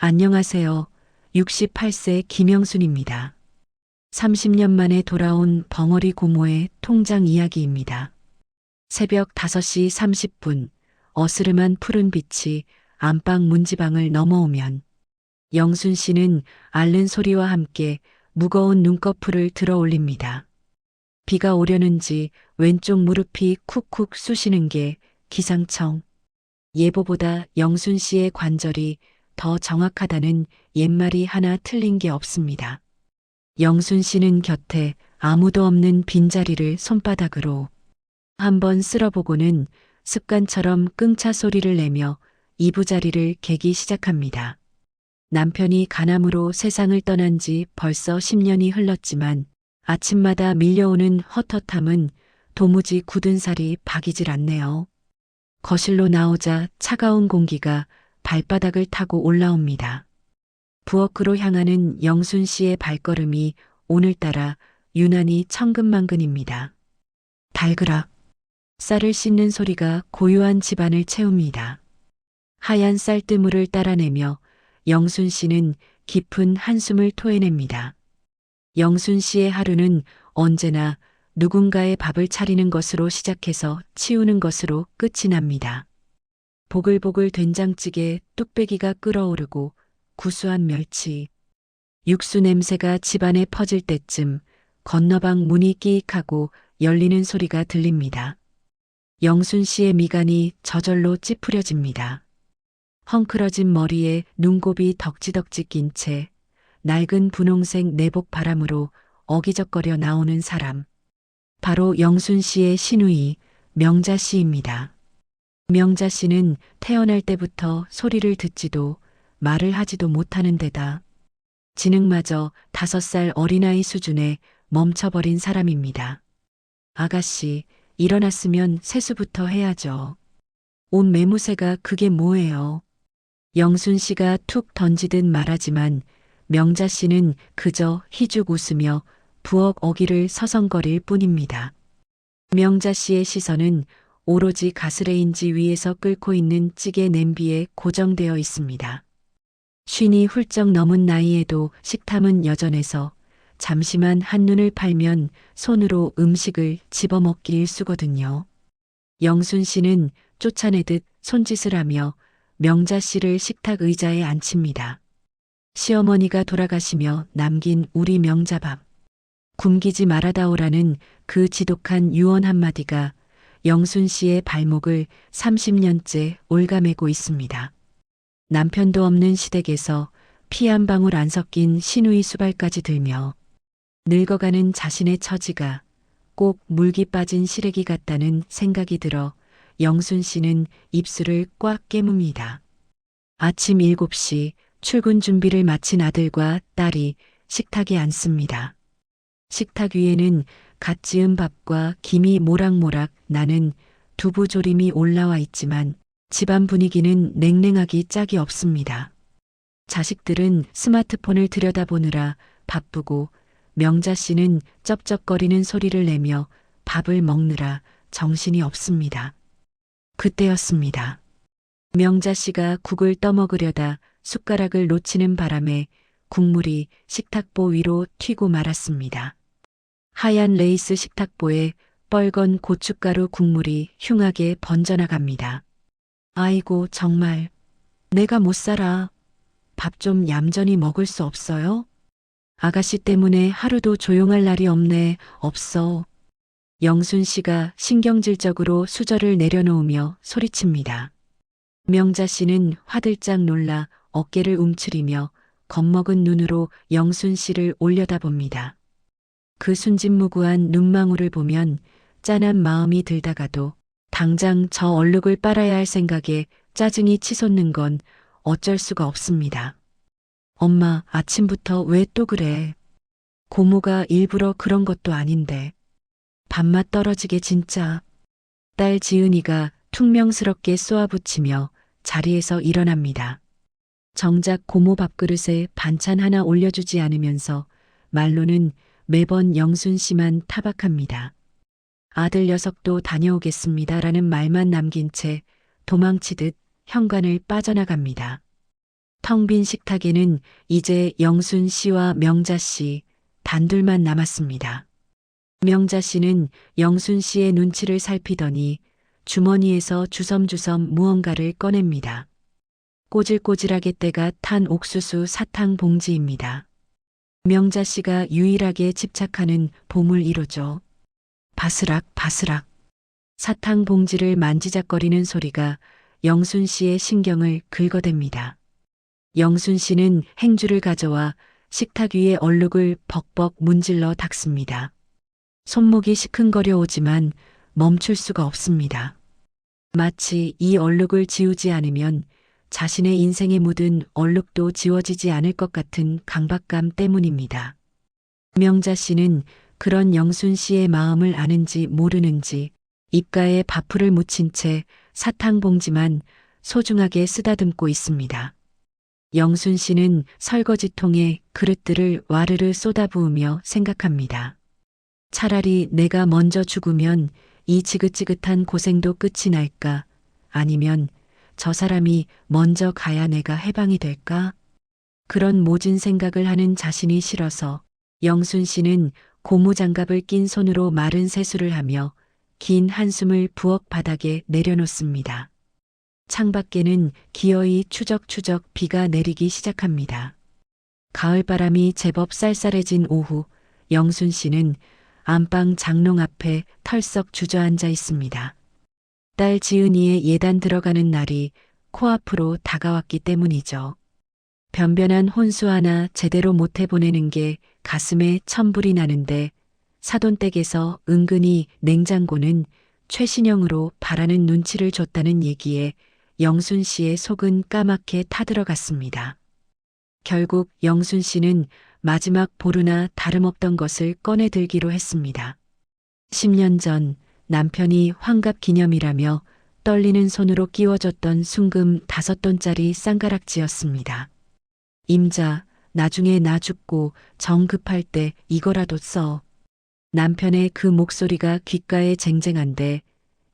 안녕하세요. 68세 김영순입니다. 30년 만에 돌아온 벙어리 고모의 통장 이야기입니다. 새벽 5시 30분, 어스름한 푸른 빛이 안방 문지방을 넘어오면 영순 씨는 앓는 소리와 함께 무거운 눈꺼풀을 들어 올립니다. 비가 오려는지 왼쪽 무릎이 쿡쿡 쑤시는 게 기상청. 예보보다 영순 씨의 관절이 더 정확하다는 옛말이 하나 틀린 게 없습니다. 영순 씨는 곁에 아무도 없는 빈자리를 손바닥으로 한번 쓸어보고는 습관처럼 끙차 소리를 내며 이부자리를 개기 시작합니다. 남편이 간암으로 세상을 떠난 지 벌써 10년이 흘렀지만 아침마다 밀려오는 헛헛함은 도무지 굳은 살이 박이질 않네요. 거실로 나오자 차가운 공기가 발바닥을 타고 올라옵니다. 부엌으로 향하는 영순 씨의 발걸음이 오늘따라 유난히 천근만근입니다. 달그락 쌀을 씻는 소리가 고요한 집안을 채웁니다. 하얀 쌀뜨물을 따라내며 영순 씨는 깊은 한숨을 토해냅니다. 영순 씨의 하루는 언제나 누군가의 밥을 차리는 것으로 시작해서 치우는 것으로 끝이 납니다. 보글보글 된장찌개 뚝배기가 끓어오르고 구수한 멸치, 육수 냄새가 집안에 퍼질 때쯤 건너방 문이 끼익하고 열리는 소리가 들립니다. 영순 씨의 미간이 저절로 찌푸려집니다. 헝클어진 머리에 눈곱이 덕지덕지 낀 채 낡은 분홍색 내복 바람으로 어기적거려 나오는 사람. 바로 영순 씨의 시누이 명자 씨입니다. 명자 씨는 태어날 때부터 소리를 듣지도 말을 하지도 못하는 데다 지능마저 5살 어린아이 수준에 멈춰버린 사람입니다. 아가씨, 일어났으면 세수부터 해야죠. 옷 매무새가 그게 뭐예요? 영순 씨가 툭 던지듯 말하지만 명자 씨는 그저 희죽 웃으며 부엌 어귀를 서성거릴 뿐입니다. 명자 씨의 시선은 오로지 가스레인지 위에서 끓고 있는 찌개 냄비에 고정되어 있습니다. 쉰이 훌쩍 넘은 나이에도 식탐은 여전해서 잠시만 한눈을 팔면 손으로 음식을 집어먹기 일쑤거든요. 영순 씨는 쫓아내듯 손짓을 하며 명자 씨를 식탁 의자에 앉힙니다. 시어머니가 돌아가시며 남긴 우리 명자밥. 굶기지 말아다오라는 그 지독한 유언 한마디가 영순 씨의 발목을 30년째 올가매고 있습니다. 남편도 없는 시댁에서 피 한 방울 안 섞인 시누이 수발까지 들며 늙어가는 자신의 처지가 꼭 물기 빠진 시래기 같다는 생각이 들어 영순 씨는 입술을 꽉 깨뭅니다. 아침 7시 출근 준비를 마친 아들과 딸이 식탁에 앉습니다. 식탁 위에는 갓 지은 밥과 김이 모락모락 나는 두부조림이 올라와 있지만 집안 분위기는 냉랭하기 짝이 없습니다. 자식들은 스마트폰을 들여다보느라 바쁘고 명자 씨는 쩝쩝거리는 소리를 내며 밥을 먹느라 정신이 없습니다. 그때였습니다. 명자 씨가 국을 떠먹으려다 숟가락을 놓치는 바람에 국물이 식탁보 위로 튀고 말았습니다. 하얀 레이스 식탁보에 뻘건 고춧가루 국물이 흉하게 번져나갑니다. 아이고 정말 내가 못 살아. 밥 좀 얌전히 먹을 수 없어요? 아가씨 때문에 하루도 조용할 날이 없네. 없어. 영순 씨가 신경질적으로 수저를 내려놓으며 소리칩니다. 명자 씨는 화들짝 놀라 어깨를 움츠리며 겁먹은 눈으로 영순 씨를 올려다봅니다. 그 순진무구한 눈망울을 보면 짠한 마음이 들다가도 당장 저 얼룩을 빨아야 할 생각에 짜증이 치솟는 건 어쩔 수가 없습니다. 엄마, 아침부터 왜 또 그래? 고모가 일부러 그런 것도 아닌데. 밥맛 떨어지게 진짜. 딸 지은이가 퉁명스럽게 쏘아붙이며 자리에서 일어납니다. 정작 고모 밥그릇에 반찬 하나 올려주지 않으면서 말로는 매번 영순 씨만 타박합니다. 아들 녀석도 다녀오겠습니다라는 말만 남긴 채 도망치듯 현관을 빠져나갑니다. 텅 빈 식탁에는 이제 영순 씨와 명자 씨 단둘만 남았습니다. 명자 씨는 영순 씨의 눈치를 살피더니 주머니에서 주섬주섬 무언가를 꺼냅니다. 꼬질꼬질하게 때가 탄 옥수수 사탕 봉지입니다. 명자 씨가 유일하게 집착하는 보물 1호죠. 바스락 바스락. 사탕 봉지를 만지작거리는 소리가 영순 씨의 신경을 긁어댑니다. 영순 씨는 행주를 가져와 식탁 위에 얼룩을 벅벅 문질러 닦습니다. 손목이 시큰거려 오지만 멈출 수가 없습니다. 마치 이 얼룩을 지우지 않으면 자신의 인생에 묻은 얼룩도 지워지지 않을 것 같은 강박감 때문입니다. 명자 씨는 그런 영순 씨의 마음을 아는지 모르는지 입가에 밥풀을 묻힌 채 사탕 봉지만 소중하게 쓰다듬고 있습니다. 영순 씨는 설거지통에 그릇들을 와르르 쏟아부으며 생각합니다. 차라리 내가 먼저 죽으면 이 지긋지긋한 고생도 끝이 날까? 아니면 저 사람이 먼저 가야 내가 해방이 될까? 그런 모진 생각을 하는 자신이 싫어서 영순 씨는 고무장갑을 낀 손으로 마른 세수를 하며 긴 한숨을 부엌 바닥에 내려놓습니다. 창밖에는 기어이 추적추적 비가 내리기 시작합니다. 가을바람이 제법 쌀쌀해진 오후, 영순 씨는 안방 장롱 앞에 털썩 주저앉아 있습니다. 딸 지은이의 예단 들어가는 날이 코앞으로 다가왔기 때문이죠. 변변한 혼수 하나 제대로 못 해보내는 게 가슴에 천불이 나는데 사돈댁에서 은근히 냉장고는 최신형으로 바라는 눈치를 줬다는 얘기에 영순 씨의 속은 까맣게 타들어갔습니다. 결국 영순 씨는 마지막 보루나 다름없던 것을 꺼내들기로 했습니다. 10년 전 남편이 환갑 기념이라며 떨리는 손으로 끼워줬던 순금 5돈짜리 쌍가락지였습니다. 임자, 나중에 나 죽고 정 급할 때 이거라도 써. 남편의 그 목소리가 귓가에 쟁쟁한데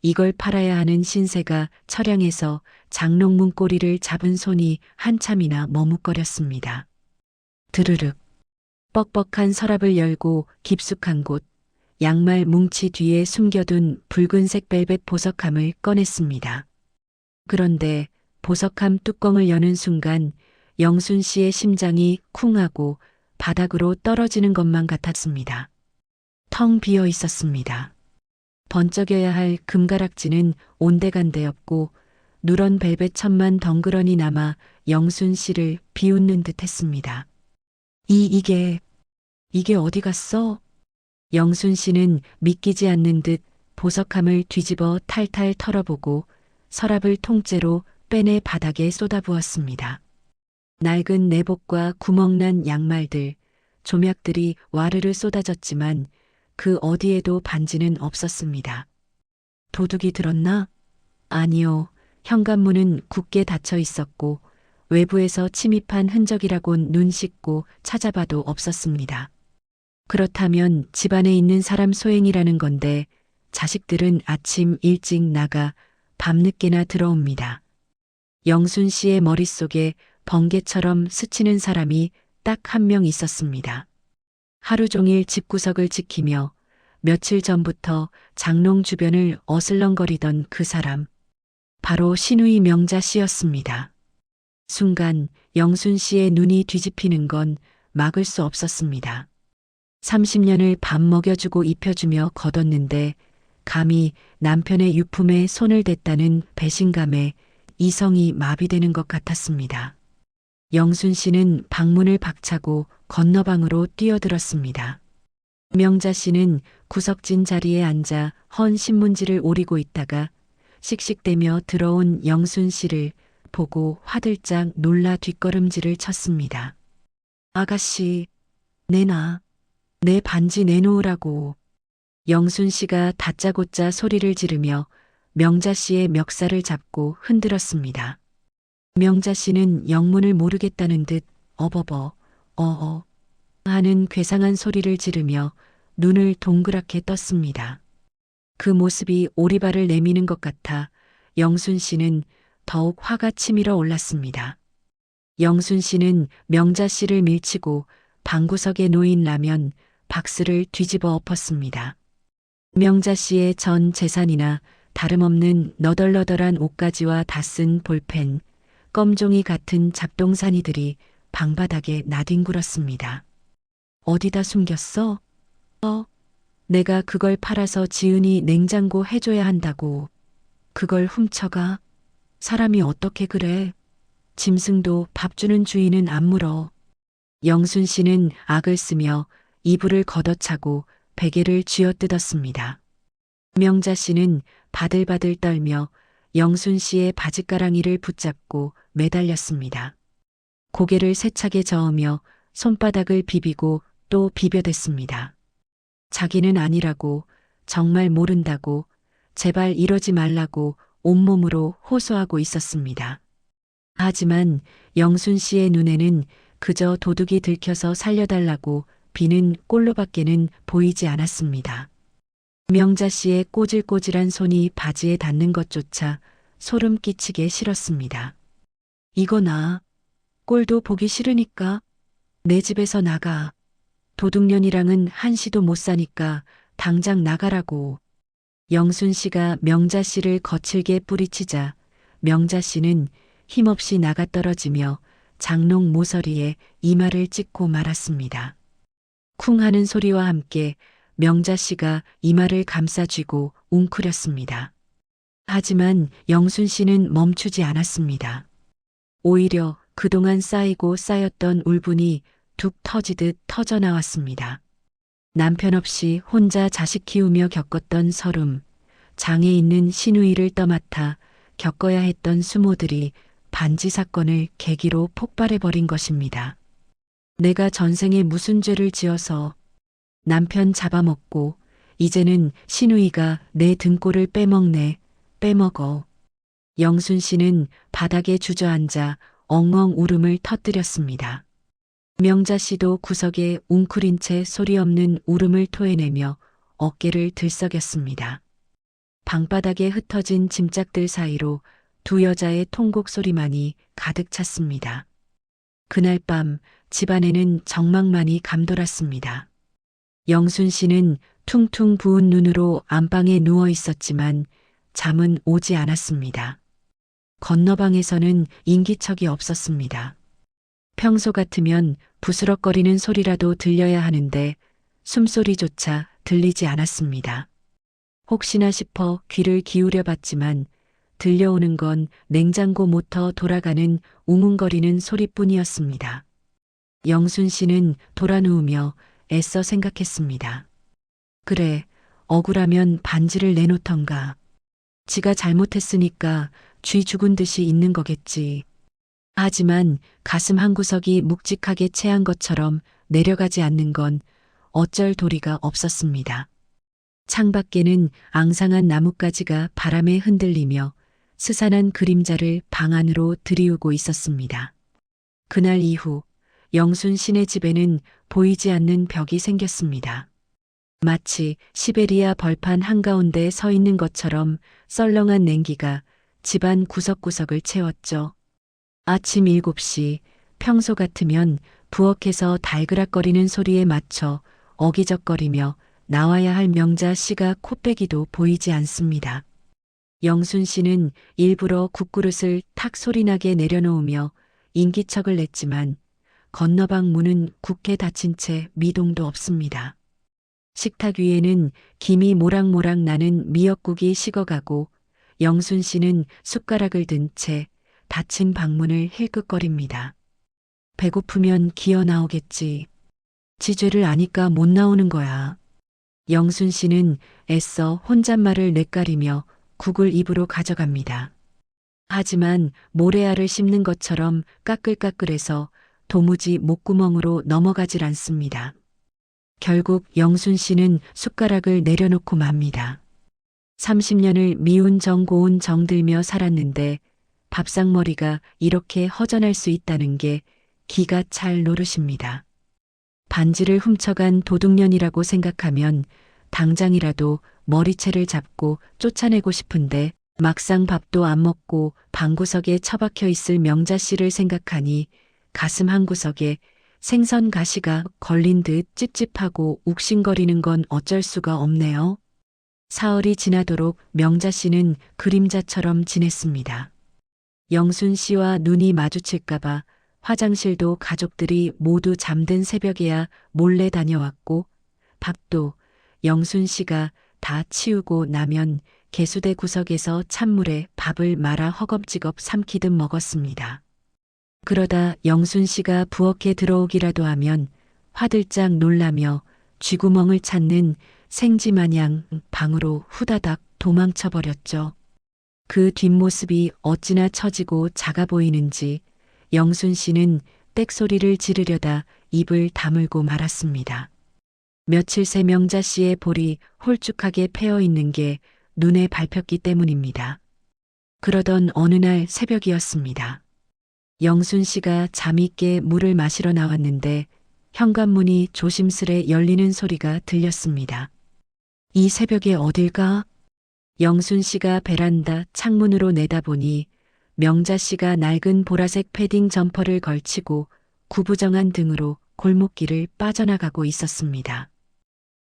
이걸 팔아야 하는 신세가 처량해서 장롱문 꼬리를 잡은 손이 한참이나 머뭇거렸습니다. 드르륵. 뻑뻑한 서랍을 열고 깊숙한 곳, 양말 뭉치 뒤에 숨겨둔 붉은색 벨벳 보석함을 꺼냈습니다. 그런데 보석함 뚜껑을 여는 순간 영순 씨의 심장이 쿵 하고 바닥으로 떨어지는 것만 같았습니다. 텅 비어 있었습니다. 번쩍여야 할 금가락지는 온데간데였고 누런 벨벳 천만 덩그러니 남아 영순 씨를 비웃는 듯 했습니다. 이게 어디 갔어? 영순 씨는 믿기지 않는 듯 보석함을 뒤집어 탈탈 털어보고 서랍을 통째로 빼내 바닥에 쏟아부었습니다. 낡은 내복과 구멍난 양말들, 조약들이 와르르 쏟아졌지만 그 어디에도 반지는 없었습니다. 도둑이 들었나? 아니요. 현관문은 굳게 닫혀 있었고 외부에서 침입한 흔적이라곤 눈 씻고 찾아봐도 없었습니다. 그렇다면 집안에 있는 사람 소행이라는 건데 자식들은 아침 일찍 나가 밤늦게나 들어옵니다. 영순 씨의 머릿속에 번개처럼 스치는 사람이 딱 한 명 있었습니다. 하루 종일 집구석을 지키며 며칠 전부터 장롱 주변을 어슬렁거리던 그 사람. 바로 신우이 명자 씨였습니다. 순간 영순 씨의 눈이 뒤집히는 건 막을 수 없었습니다. 30년을 밥 먹여주고 입혀주며 거뒀는데 감히 남편의 유품에 손을 댔다는 배신감에 이성이 마비되는 것 같았습니다. 영순 씨는 방문을 박차고 건너방으로 뛰어들었습니다. 명자 씨는 구석진 자리에 앉아 헌 신문지를 오리고 있다가 씩씩대며 들어온 영순 씨를 보고 화들짝 놀라 뒷걸음질을 쳤습니다. 아가씨, 내 반지 내놓으라고. 영순 씨가 다짜고짜 소리를 지르며 명자 씨의 멱살을 잡고 흔들었습니다. 명자 씨는 영문을 모르겠다는 듯 어버버, 어어 하는 괴상한 소리를 지르며 눈을 동그랗게 떴습니다. 그 모습이 오리발을 내미는 것 같아 영순 씨는 더욱 화가 치밀어 올랐습니다. 영순 씨는 명자 씨를 밀치고 방구석에 놓인 라면 박스를 뒤집어 엎었습니다. 명자 씨의 전 재산이나 다름없는 너덜너덜한 옷가지와 다 쓴 볼펜, 껌종이 같은 잡동사니들이 방바닥에 나뒹굴었습니다. 어디다 숨겼어? 내가 그걸 팔아서 지은이 냉장고 해줘야 한다고. 그걸 훔쳐가? 사람이 어떻게 그래? 짐승도 밥 주는 주인은 안 물어. 영순 씨는 악을 쓰며 이불을 걷어차고 베개를 쥐어뜯었습니다. 명자 씨는 바들바들 떨며 영순 씨의 바짓가랑이를 붙잡고 매달렸습니다. 고개를 세차게 저으며 손바닥을 비비고 또 비벼댔습니다. 자기는 아니라고, 정말 모른다고, 제발 이러지 말라고 온몸으로 호소하고 있었습니다. 하지만 영순 씨의 눈에는 그저 도둑이 들켜서 살려달라고 비는 꼴로밖에는 보이지 않았습니다. 명자 씨의 꼬질꼬질한 손이 바지에 닿는 것조차 소름 끼치게 싫었습니다. 이거 나, 꼴도 보기 싫으니까 내 집에서 나가. 도둑년이랑은 한시도 못 사니까 당장 나가라고. 영순 씨가 명자 씨를 거칠게 뿌리치자 명자 씨는 힘없이 나가 떨어지며 장롱 모서리에 이마를 찍고 말았습니다. 쿵 하는 소리와 함께 명자 씨가 이마를 감싸쥐고 웅크렸습니다. 하지만 영순 씨는 멈추지 않았습니다. 오히려 그동안 쌓이고 쌓였던 울분이 툭 터지듯 터져나왔습니다. 남편 없이 혼자 자식 키우며 겪었던 서름, 장에 있는 시누이를 떠맡아 겪어야 했던 수모들이 반지 사건을 계기로 폭발해버린 것입니다. 내가 전생에 무슨 죄를 지어서 남편 잡아먹고 이제는 시누이가 내 등골을 빼먹어. 영순 씨는 바닥에 주저앉아 엉엉 울음을 터뜨렸습니다. 명자 씨도 구석에 웅크린 채 소리 없는 울음을 토해내며 어깨를 들썩였습니다. 방바닥에 흩어진 짐짝들 사이로 두 여자의 통곡 소리만이 가득 찼습니다. 그날 밤 집안에는 정막만이 감돌았습니다. 영순 씨는 퉁퉁 부은 눈으로 안방에 누워 있었지만 잠은 오지 않았습니다. 건너방에서는 인기척이 없었습니다. 평소 같으면 부스럭거리는 소리라도 들려야 하는데 숨소리조차 들리지 않았습니다. 혹시나 싶어 귀를 기울여 봤지만 들려오는 건 냉장고 모터 돌아가는 웅웅거리는 소리뿐이었습니다. 영순 씨는 돌아누우며 애써 생각했습니다. 그래, 억울하면 반지를 내놓던가. 지가 잘못했으니까 쥐 죽은 듯이 있는 거겠지. 하지만 가슴 한구석이 묵직하게 채한 것처럼 내려가지 않는 건 어쩔 도리가 없었습니다. 창밖에는 앙상한 나뭇가지가 바람에 흔들리며 스산한 그림자를 방 안으로 들이우고 있었습니다. 그날 이후 영순 씨네 집에는 보이지 않는 벽이 생겼습니다. 마치 시베리아 벌판 한가운데 서 있는 것처럼 썰렁한 냉기가 집안 구석구석을 채웠죠. 아침 7시, 평소 같으면 부엌에서 달그락거리는 소리에 맞춰 어기적거리며 나와야 할 명자 씨가 코빼기도 보이지 않습니다. 영순 씨는 일부러 국그릇을 탁 소리나게 내려놓으며 인기척을 냈지만 건너방 문은 굳게 닫힌 채 미동도 없습니다. 식탁 위에는 김이 모락모락 나는 미역국이 식어가고 영순 씨는 숟가락을 든 채 닫힌 방문을 힐끗거립니다. 배고프면 기어 나오겠지. 지 죄를 아니까 못 나오는 거야. 영순 씨는 애써 혼잣말을 뇌까리며 국을 입으로 가져갑니다. 하지만 모래알을 씹는 것처럼 까끌까끌해서 도무지 목구멍으로 넘어가질 않습니다. 결국 영순 씨는 숟가락을 내려놓고 맙니다. 30년을 미운 정 고운 정 들며 살았는데 밥상머리가 이렇게 허전할 수 있다는 게 기가 찰 노릇입니다. 반지를 훔쳐간 도둑년이라고 생각하면 당장이라도 머리채를 잡고 쫓아내고 싶은데 막상 밥도 안 먹고 방구석에 처박혀 있을 명자 씨를 생각하니 가슴 한구석에 생선 가시가 걸린 듯 찝찝하고 욱신거리는 건 어쩔 수가 없네요. 사흘이 지나도록 명자 씨는 그림자처럼 지냈습니다. 영순 씨와 눈이 마주칠까봐 화장실도 가족들이 모두 잠든 새벽에야 몰래 다녀왔고, 밥도 영순 씨가 다 치우고 나면 개수대 구석에서 찬물에 밥을 말아 허겁지겁 삼키듯 먹었습니다. 그러다 영순 씨가 부엌에 들어오기라도 하면 화들짝 놀라며 쥐구멍을 찾는 생쥐마냥 방으로 후다닥 도망쳐 버렸죠. 그 뒷모습이 어찌나 처지고 작아 보이는지 영순 씨는 떽소리를 지르려다 입을 다물고 말았습니다. 며칠 새 명자 씨의 볼이 홀쭉하게 패어 있는 게 눈에 밟혔기 때문입니다. 그러던 어느 날 새벽이었습니다. 영순 씨가 잠이 깨 물을 마시러 나왔는데 현관문이 조심스레 열리는 소리가 들렸습니다. 이 새벽에 어딜 가? 영순 씨가 베란다 창문으로 내다보니 명자 씨가 낡은 보라색 패딩 점퍼를 걸치고 구부정한 등으로 골목길을 빠져나가고 있었습니다.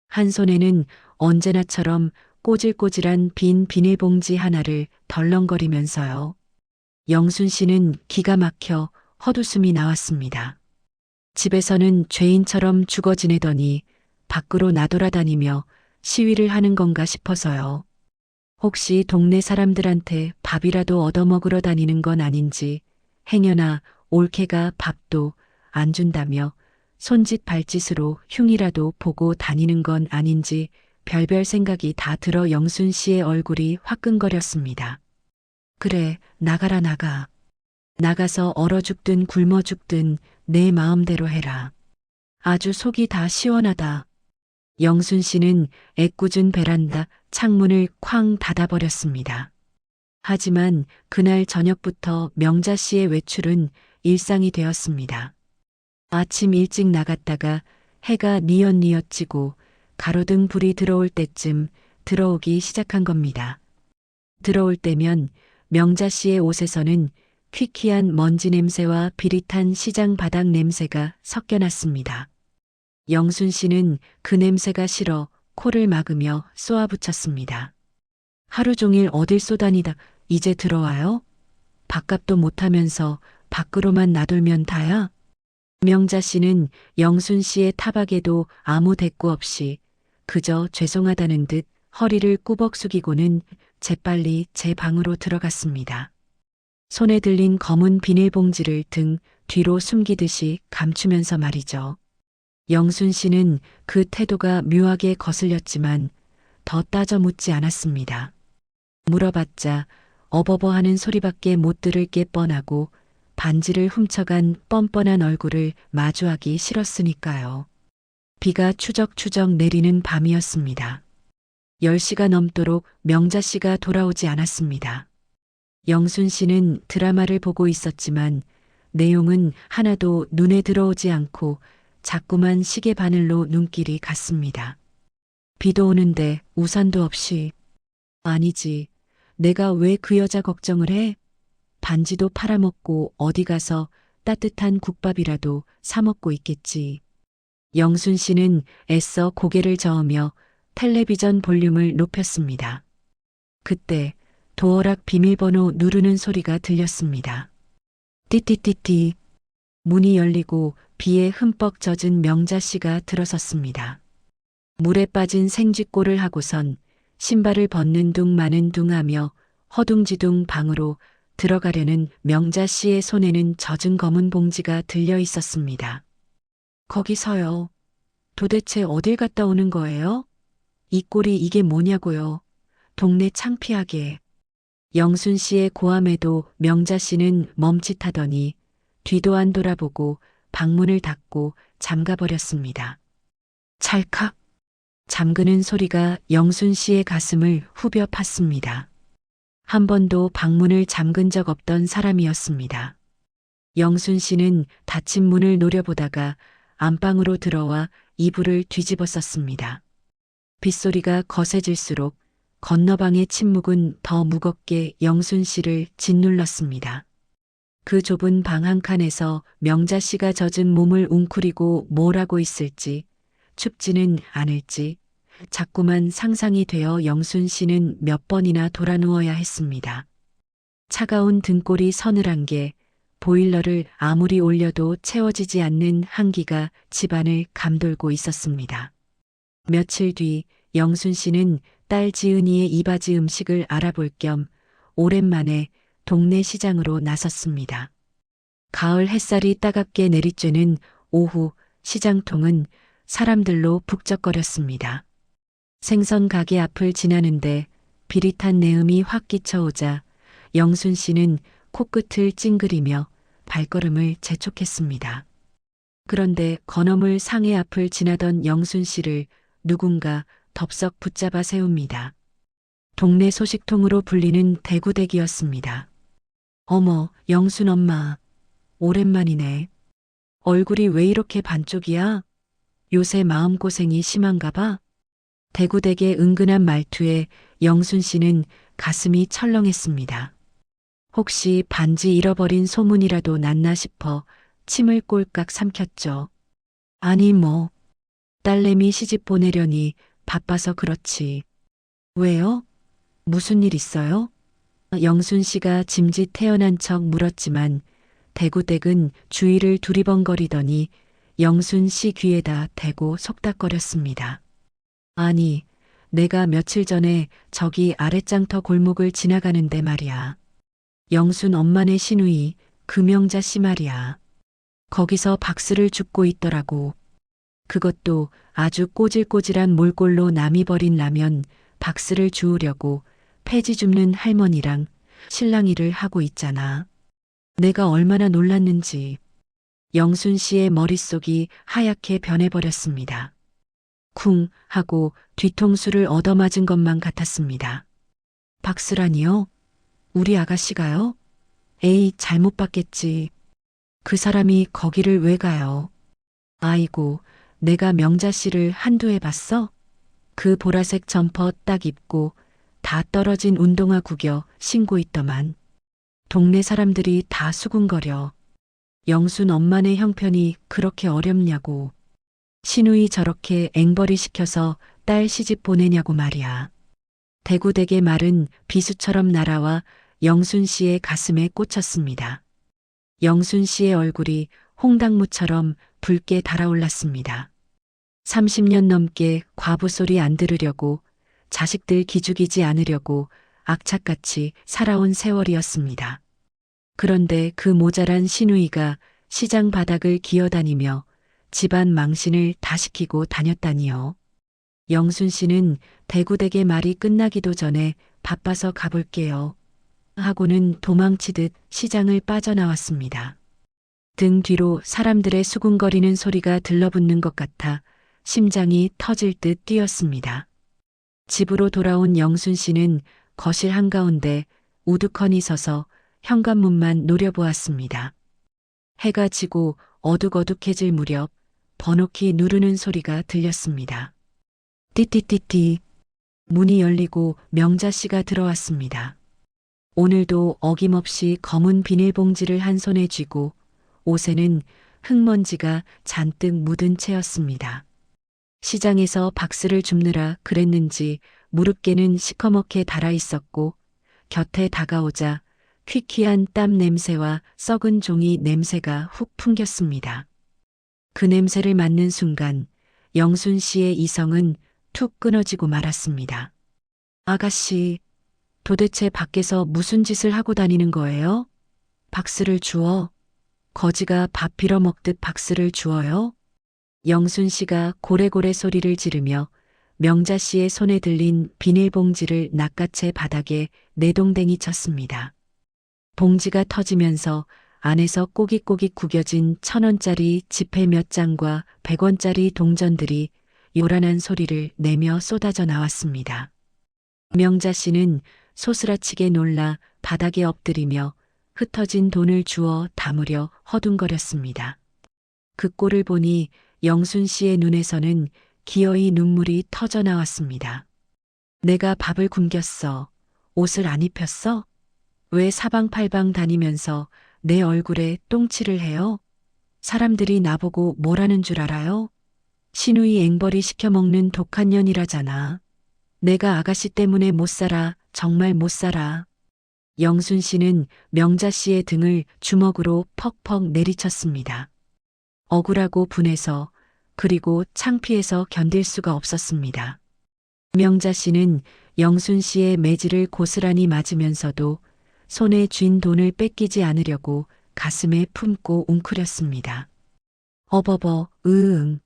한 손에는 언제나처럼 꼬질꼬질한 빈 비닐봉지 하나를 덜렁거리면서요. 영순 씨는 기가 막혀 헛웃음이 나왔습니다. 집에서는 죄인처럼 죽어 지내더니 밖으로 나돌아다니며 시위를 하는 건가 싶어서요. 혹시 동네 사람들한테 밥이라도 얻어먹으러 다니는 건 아닌지, 행여나 올케가 밥도 안 준다며 손짓 발짓으로 흉이라도 보고 다니는 건 아닌지 별별 생각이 다 들어 영순 씨의 얼굴이 화끈거렸습니다. 그래, 나가라 나가. 나가서 얼어 죽든 굶어 죽든 내 마음대로 해라. 아주 속이 다 시원하다. 영순 씨는 애꿎은 베란다 창문을 쾅 닫아버렸습니다. 하지만 그날 저녁부터 명자 씨의 외출은 일상이 되었습니다. 아침 일찍 나갔다가 해가 뉘엿뉘엿 지고 가로등 불이 들어올 때쯤 들어오기 시작한 겁니다. 들어올 때면 명자 씨의 옷에서는 퀴퀴한 먼지 냄새와 비릿한 시장 바닥 냄새가 섞여났습니다. 영순 씨는 그 냄새가 싫어 코를 막으며 쏘아붙였습니다. 하루 종일 어딜 쏘다니다 이제 들어와요? 밥값도 못하면서 밖으로만 나돌면 다야? 명자 씨는 영순 씨의 타박에도 아무 대꾸 없이 그저 죄송하다는 듯 허리를 꾸벅 숙이고는 재빨리 제 방으로 들어갔습니다. 손에 들린 검은 비닐봉지를 등 뒤로 숨기듯이 감추면서 말이죠. 영순 씨는 그 태도가 묘하게 거슬렸지만 더 따져 묻지 않았습니다. 물어봤자 어버버하는 소리밖에 못 들을 게 뻔하고 반지를 훔쳐간 뻔뻔한 얼굴을 마주하기 싫었으니까요. 비가 추적추적 내리는 밤이었습니다. 10시가 넘도록 명자 씨가 돌아오지 않았습니다. 영순 씨는 드라마를 보고 있었지만 내용은 하나도 눈에 들어오지 않고 자꾸만 시계 바늘로 눈길이 갔습니다. 비도 오는데 우산도 없이. 아니지, 내가 왜 그 여자 걱정을 해? 반지도 팔아먹고 어디 가서 따뜻한 국밥이라도 사 먹고 있겠지. 영순 씨는 애써 고개를 저으며 텔레비전 볼륨을 높였습니다. 그때 도어락 비밀번호 누르는 소리가 들렸습니다. 띠띠띠띠. 문이 열리고 비에 흠뻑 젖은 명자 씨가 들어섰습니다. 물에 빠진 생쥐꼴을 하고선 신발을 벗는 둥 마는 둥 하며 허둥지둥 방으로 들어가려는 명자 씨의 손에는 젖은 검은 봉지가 들려 있었습니다. 거기서요. 도대체 어딜 갔다 오는 거예요? 이 꼴이 이게 뭐냐고요. 동네 창피하게. 영순 씨의 고함에도 명자 씨는 멈칫하더니 뒤도 안 돌아보고 방문을 닫고 잠가버렸습니다. 찰칵. 잠그는 소리가 영순 씨의 가슴을 후벼 팠습니다. 한 번도 방문을 잠근 적 없던 사람이었습니다. 영순 씨는 닫힌 문을 노려보다가 안방으로 들어와 이불을 뒤집어 썼습니다. 빗소리가 거세질수록 건너방의 침묵은 더 무겁게 영순 씨를 짓눌렀습니다. 그 좁은 방 한 칸에서 명자 씨가 젖은 몸을 웅크리고 뭘 하고 있을지, 춥지는 않을지, 자꾸만 상상이 되어 영순 씨는 몇 번이나 돌아 누워야 했습니다. 차가운 등골이 서늘한 게 보일러를 아무리 올려도 채워지지 않는 한기가 집안을 감돌고 있었습니다. 며칠 뒤 영순 씨는 딸 지은이의 이바지 음식을 알아볼 겸 오랜만에 동네 시장으로 나섰습니다. 가을 햇살이 따갑게 내리쬐는 오후 시장통은 사람들로 북적거렸습니다. 생선 가게 앞을 지나는데 비릿한 내음이 확 끼쳐오자 영순 씨는 코끝을 찡그리며 발걸음을 재촉했습니다. 그런데 건어물 상해 앞을 지나던 영순 씨를 누군가 덥석 붙잡아 세웁니다. 동네 소식통으로 불리는 대구댁이었습니다. 어머, 영순 엄마. 오랜만이네. 얼굴이 왜 이렇게 반쪽이야? 요새 마음고생이 심한가 봐? 대구댁의 은근한 말투에 영순 씨는 가슴이 철렁했습니다. 혹시 반지 잃어버린 소문이라도 났나 싶어 침을 꼴깍 삼켰죠. 아니 뭐, 딸내미 시집 보내려니 바빠서 그렇지. 왜요? 무슨 일 있어요? 영순 씨가 짐짓 태어난 척 물었지만 대구댁은 주위를 두리번거리더니 영순 씨 귀에다 대고 속닥거렸습니다. 아니, 내가 며칠 전에 저기 아랫장터 골목을 지나가는데 말이야. 영순 엄마네 시누이 금영자 씨 말이야. 거기서 박스를 줍고 있더라고. 그것도 아주 꼬질꼬질한 몰골로 남이 버린 라면 박스를 주우려고 폐지 줍는 할머니랑 실랑이를 하고 있잖아. 내가 얼마나 놀랐는지. 영순 씨의 머릿속이 하얗게 변해버렸습니다. 쿵 하고 뒤통수를 얻어맞은 것만 같았습니다. 박스라니요? 우리 아가씨가요? 에이, 잘못 봤겠지. 그 사람이 거기를 왜 가요? 아이고, 내가 명자 씨를 한두 해 봤어? 그 보라색 점퍼 딱 입고 다 떨어진 운동화 구겨 신고 있더만. 동네 사람들이 다 수군거려. 영순 엄마네 형편이 그렇게 어렵냐고. 시누이 저렇게 앵벌이 시켜서 딸 시집 보내냐고 말이야. 대구댁의 말은 비수처럼 날아와 영순 씨의 가슴에 꽂혔습니다. 영순 씨의 얼굴이 홍당무처럼 붉게 달아올랐습니다. 30년 넘게 과부 소리 안 들으려고 자식들 기죽이지 않으려고 악착같이 살아온 세월이었습니다. 그런데 그 모자란 시누이가 시장 바닥을 기어다니며 집안 망신을 다 시키고 다녔다니요. 영순 씨는 대구댁의 말이 끝나기도 전에 바빠서 가볼게요. 하고는 도망치듯 시장을 빠져나왔습니다. 등 뒤로 사람들의 수군거리는 소리가 들러붙는 것 같아 심장이 터질 듯 뛰었습니다. 집으로 돌아온 영순 씨는 거실 한가운데 우두커니 서서 현관문만 노려보았습니다. 해가 지고 어둑어둑해질 무렵 번호키 누르는 소리가 들렸습니다. 띠띠띠띠. 문이 열리고 명자 씨가 들어왔습니다. 오늘도 어김없이 검은 비닐봉지를 한 손에 쥐고 옷에는 흙먼지가 잔뜩 묻은 채였습니다. 시장에서 박스를 줍느라 그랬는지 무릎께는 시커멓게 달아 있었고 곁에 다가오자 퀴퀴한 땀 냄새와 썩은 종이 냄새가 훅 풍겼습니다. 그 냄새를 맡는 순간 영순 씨의 이성은 툭 끊어지고 말았습니다. 아가씨, 도대체 밖에서 무슨 짓을 하고 다니는 거예요? 박스를 주워. 거지가 밥 빌어먹듯 박스를 주워요? 영순 씨가 고래고래 소리를 지르며 명자 씨의 손에 들린 비닐봉지를 낚아채 바닥에 내동댕이 쳤습니다. 봉지가 터지면서 안에서 꼬깃꼬깃 구겨진 1,000원짜리 지폐 몇 장과 100원짜리 동전들이 요란한 소리를 내며 쏟아져 나왔습니다. 명자 씨는 소스라치게 놀라 바닥에 엎드리며 흩어진 돈을 주워 담으려 허둥거렸습니다. 그 꼴을 보니 영순 씨의 눈에서는 기어이 눈물이 터져 나왔습니다. 내가 밥을 굶겼어. 옷을 안 입혔어? 왜 사방팔방 다니면서 내 얼굴에 똥칠을 해요? 사람들이 나보고 뭐라는 줄 알아요? 시누이 앵벌이 시켜먹는 독한 년이라잖아. 내가 아가씨 때문에 못 살아. 정말 못 살아. 영순 씨는 명자 씨의 등을 주먹으로 퍽퍽 내리쳤습니다. 억울하고 분해서 그리고 창피해서 견딜 수가 없었습니다. 명자 씨는 영순 씨의 매질을 고스란히 맞으면서도 손에 쥔 돈을 뺏기지 않으려고 가슴에 품고 웅크렸습니다. 어버버, 으응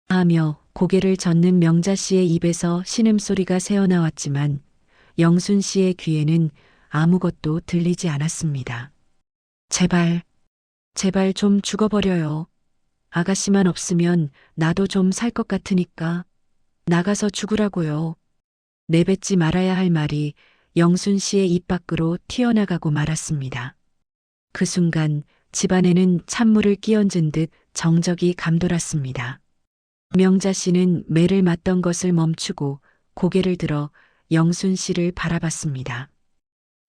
하며 고개를 젓는 명자 씨의 입에서 신음소리가 새어나왔지만 영순 씨의 귀에는 아무것도 들리지 않았습니다. 제발, 제발 좀 죽어버려요. 아가씨만 없으면 나도 좀 살 것 같으니까 나가서 죽으라고요. 내뱉지 말아야 할 말이 영순 씨의 입 밖으로 튀어나가고 말았습니다. 그 순간 집안에는 찬물을 끼얹은 듯 정적이 감돌았습니다. 명자 씨는 매를 맞던 것을 멈추고 고개를 들어 영순 씨를 바라봤습니다.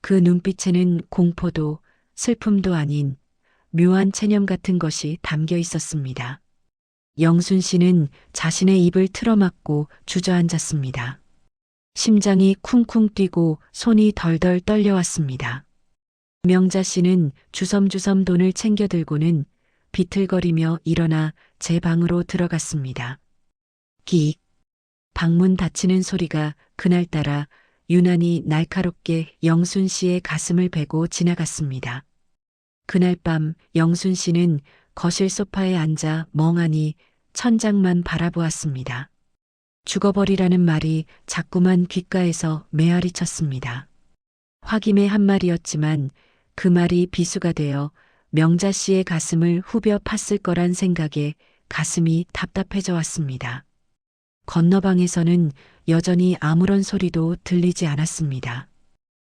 그 눈빛에는 공포도 슬픔도 아닌 묘한 체념 같은 것이 담겨 있었습니다. 영순 씨는 자신의 입을 틀어막고 주저앉았습니다. 심장이 쿵쿵 뛰고 손이 덜덜 떨려왔습니다. 명자 씨는 주섬주섬 돈을 챙겨 들고는 비틀거리며 일어나 제 방으로 들어갔습니다. 끽. 방문 닫히는 소리가 그날따라 유난히 날카롭게 영순 씨의 가슴을 베고 지나갔습니다. 그날 밤 영순 씨는 거실 소파에 앉아 멍하니 천장만 바라보았습니다. 죽어버리라는 말이 자꾸만 귓가에서 메아리 쳤습니다. 확임의 한 말이었지만 그 말이 비수가 되어 명자 씨의 가슴을 후벼 팠을 거란 생각에 가슴이 답답해져 왔습니다. 건너방에서는 여전히 아무런 소리도 들리지 않았습니다.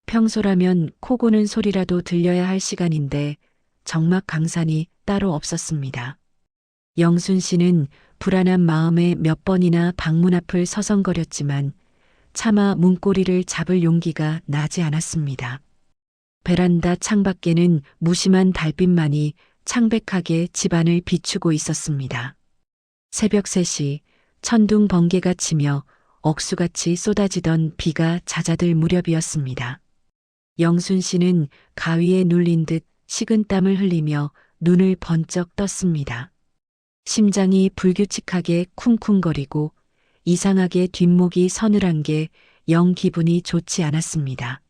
평소라면 코 고는 소리라도 들려야 할 시간인데 정막 강산이 따로 없었습니다. 영순 씨는 불안한 마음에 몇 번이나 방문 앞을 서성거렸지만 차마 문고리를 잡을 용기가 나지 않았습니다. 베란다 창밖에는 무심한 달빛만이 창백하게 집안을 비추고 있었습니다. 새벽 3시 천둥 번개가 치며 억수같이 쏟아지던 비가 잦아들 무렵이었습니다. 영순 씨는 가위에 눌린 듯 식은땀을 흘리며 눈을 번쩍 떴습니다. 심장이 불규칙하게 쿵쿵거리고 이상하게 뒷목이 서늘한 게 영 기분이 좋지 않았습니다.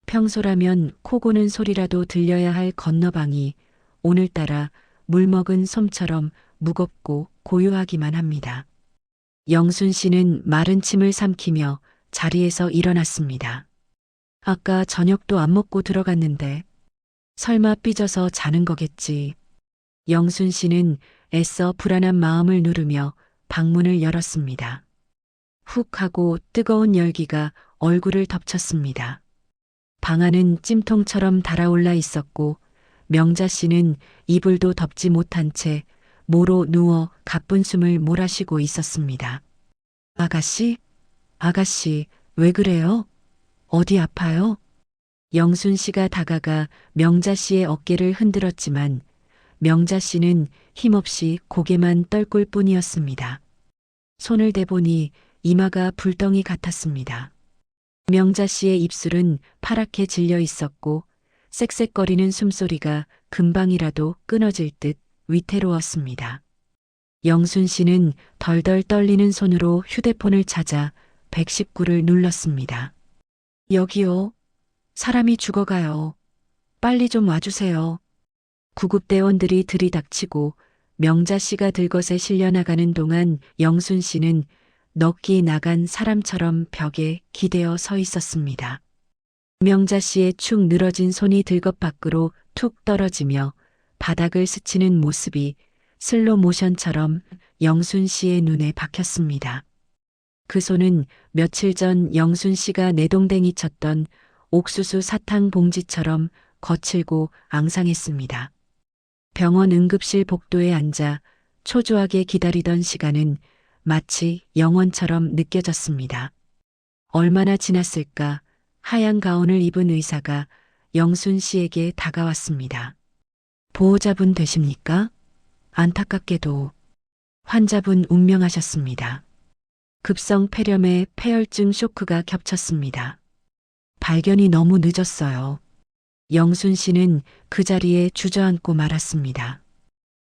평소라면 코 고는 소리라도 들려야 할 건너방이 오늘따라 물먹은 솜처럼 무겁고 고요하기만 합니다. 영순 씨는 마른 침을 삼키며 자리에서 일어났습니다. 아까 저녁도 안 먹고 들어갔는데 설마 삐져서 자는 거겠지. 영순 씨는 애써 불안한 마음을 누르며 방문을 열었습니다. 훅 하고 뜨거운 열기가 얼굴을 덮쳤습니다. 방 안은 찜통처럼 달아올라 있었고 명자 씨는 이불도 덮지 못한 채 모로 누워 가쁜 숨을 몰아쉬고 있었습니다. 아가씨? 아가씨, 왜 그래요? 어디 아파요? 영순 씨가 다가가 명자 씨의 어깨를 흔들었지만 명자 씨는 힘없이 고개만 떨굴 뿐이었습니다. 손을 대보니 이마가 불덩이 같았습니다. 명자 씨의 입술은 파랗게 질려 있었고 쌕쌕거리는 숨소리가 금방이라도 끊어질 듯 위태로웠습니다. 영순 씨는 덜덜 떨리는 손으로 휴대폰을 찾아 119를 눌렀습니다. 여기요. 사람이 죽어가요. 빨리 좀 와주세요. 구급대원들이 들이닥치고 명자 씨가 들것에 실려나가는 동안 영순 씨는 넋이 나간 사람처럼 벽에 기대어 서 있었습니다. 명자 씨의 축 늘어진 손이 들것 밖으로 툭 떨어지며 바닥을 스치는 모습이 슬로 모션처럼 영순 씨의 눈에 박혔습니다. 그 손은 며칠 전 영순 씨가 내동댕이 쳤던 옥수수 사탕 봉지처럼 거칠고 앙상했습니다. 병원 응급실 복도에 앉아 초조하게 기다리던 시간은 마치 영원처럼 느껴졌습니다. 얼마나 지났을까 하얀 가운을 입은 의사가 영순 씨에게 다가왔습니다. 보호자분 되십니까? 안타깝게도 환자분 운명하셨습니다. 급성 폐렴에 폐혈증 쇼크가 겹쳤습니다. 발견이 너무 늦었어요. 영순 씨는 그 자리에 주저앉고 말았습니다.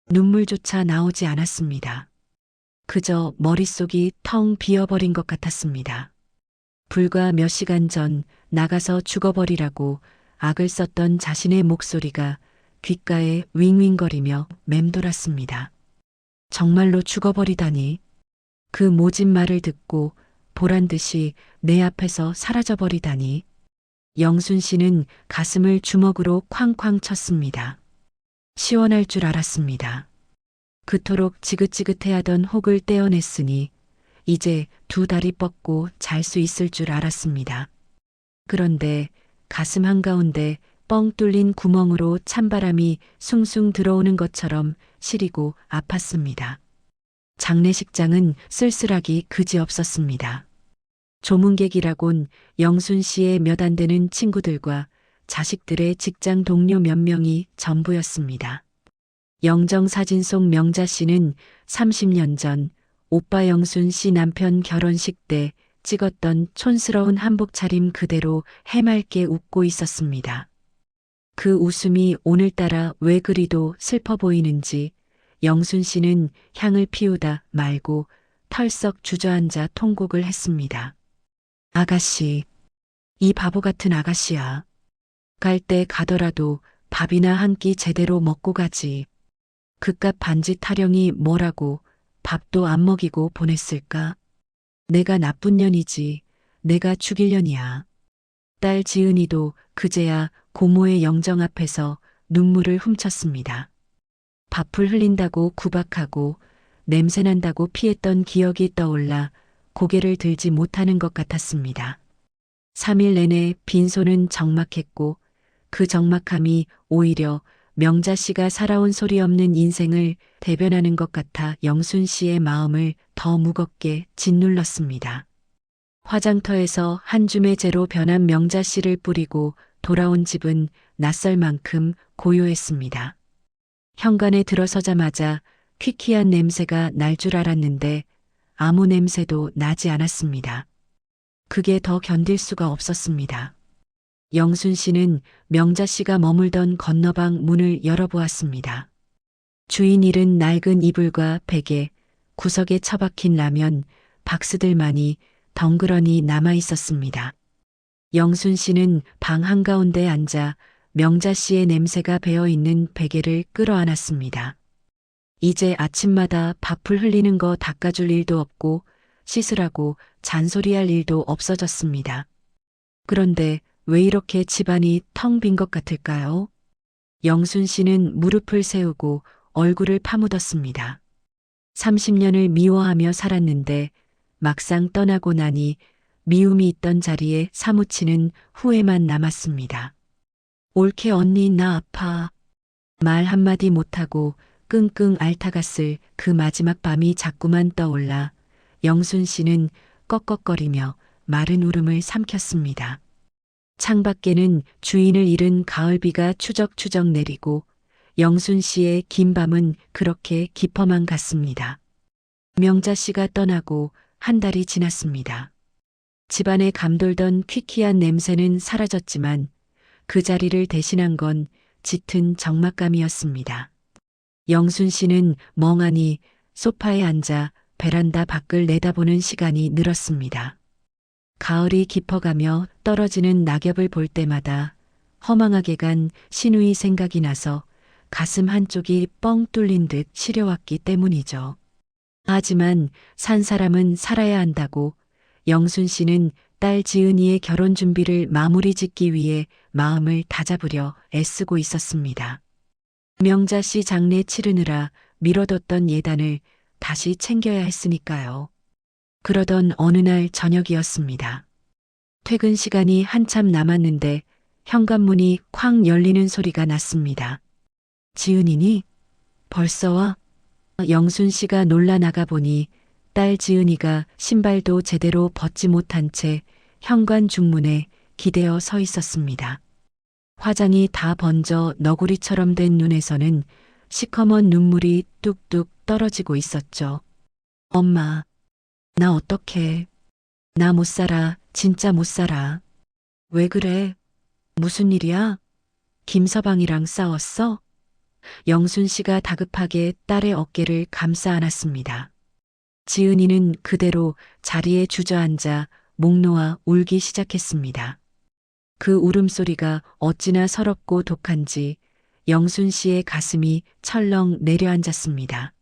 눈물조차 나오지 않았습니다. 그저 머릿속이 텅 비어버린 것 같았습니다. 불과 몇 시간 전 나가서 죽어버리라고 악을 썼던 자신의 목소리가 귓가에 윙윙거리며 맴돌았습니다. 정말로 죽어버리다니. 그 모진 말을 듣고 보란 듯이 내 앞에서 사라져버리다니. 영순 씨는 가슴을 주먹으로 쾅쾅 쳤습니다. 시원할 줄 알았습니다. 그토록 지긋지긋해하던 혹을 떼어냈으니 이제 두 다리 뻗고 잘 수 있을 줄 알았습니다. 그런데 가슴 한가운데 뻥 뚫린 구멍으로 찬바람이 숭숭 들어오는 것처럼 시리고 아팠습니다. 장례식장은 쓸쓸하기 그지없었습니다. 조문객이라곤 영순 씨의 몇 안 되는 친구들과 자식들의 직장 동료 몇 명이 전부였습니다. 영정사진 속 명자 씨는 30년 전 오빠 영순 씨 남편 결혼식 때 찍었던 촌스러운 한복 차림 그대로 해맑게 웃고 있었습니다. 그 웃음이 오늘따라 왜 그리도 슬퍼 보이는지 영순 씨는 향을 피우다 말고 털썩 주저앉아 통곡을 했습니다. 아가씨, 이 바보 같은 아가씨야. 갈 때 가더라도 밥이나 한 끼 제대로 먹고 가지. 그깟 반지 타령이 뭐라고 밥도 안 먹이고 보냈을까? 내가 나쁜 년이지. 내가 죽일 년이야. 딸 지은이도 그제야 고모의 영정 앞에서 눈물을 훔쳤습니다. 밥풀 흘린다고 구박하고 냄새난다고 피했던 기억이 떠올라 고개를 들지 못하는 것 같았습니다. 3일 내내 빈손은 적막했고 그 적막함이 오히려 명자 씨가 살아온 소리 없는 인생을 대변하는 것 같아 영순 씨의 마음을 더 무겁게 짓눌렀습니다. 화장터에서 한 줌의 재로 변한 명자 씨를 뿌리고 돌아온 집은 낯설 만큼 고요했습니다. 현관에 들어서자마자 퀴퀴한 냄새가 날 줄 알았는데 아무 냄새도 나지 않았습니다. 그게 더 견딜 수가 없었습니다. 영순 씨는 명자 씨가 머물던 건너방 문을 열어보았습니다. 주인 잃은 낡은 이불과 베개, 구석에 처박힌 라면, 박스들만이 덩그러니 남아 있었습니다. 영순 씨는 방 한가운데 앉아 명자 씨의 냄새가 배어있는 베개를 끌어안았습니다. 이제 아침마다 밥풀 흘리는 거 닦아줄 일도 없고 씻으라고 잔소리할 일도 없어졌습니다. 그런데 왜 이렇게 집안이 텅 빈 것 같을까요? 영순 씨는 무릎을 세우고 얼굴을 파묻었습니다. 30년을 미워하며 살았는데 막상 떠나고 나니 미움이 있던 자리에 사무치는 후회만 남았습니다. 올케 언니 나 아파. 말 한마디 못하고 끙끙 앓다갔을 그 마지막 밤이 자꾸만 떠올라 영순 씨는 꺽꺽거리며 마른 울음을 삼켰습니다. 창밖에는 주인을 잃은 가을비가 추적추적 내리고 영순 씨의 긴 밤은 그렇게 깊어만 갔습니다. 명자 씨가 떠나고 한 달이 지났습니다. 집안에 감돌던 퀴퀴한 냄새는 사라졌지만 그 자리를 대신한 건 짙은 적막감이었습니다. 영순 씨는 멍하니 소파에 앉아 베란다 밖을 내다보는 시간이 늘었습니다. 가을이 깊어가며 떨어지는 낙엽을 볼 때마다 허망하게 간 신우이 생각이 나서 가슴 한쪽이 뻥 뚫린 듯 시려왔기 때문이죠. 하지만 산 사람은 살아야 한다고 영순 씨는 딸 지은이의 결혼 준비를 마무리 짓기 위해 마음을 다잡으려 애쓰고 있었습니다. 명자 씨 장례 치르느라 미뤄뒀던 예단을 다시 챙겨야 했으니까요. 그러던 어느 날 저녁이었습니다. 퇴근 시간이 한참 남았는데 현관문이 쾅 열리는 소리가 났습니다. 지은이니? 벌써 와? 영순 씨가 놀라 나가 보니 딸 지은이가 신발도 제대로 벗지 못한 채 현관 중문에 기대어 서 있었습니다. 화장이 다 번져 너구리처럼 된 눈에서는 시커먼 눈물이 뚝뚝 떨어지고 있었죠. 엄마, 나 어떡해. 나 못 살아. 진짜 못 살아. 왜 그래? 무슨 일이야? 김서방이랑 싸웠어? 영순 씨가 다급하게 딸의 어깨를 감싸 안았습니다. 지은이는 그대로 자리에 주저앉아 목 놓아 울기 시작했습니다. 그 울음소리가 어찌나 서럽고 독한지 영순 씨의 가슴이 철렁 내려앉았습니다.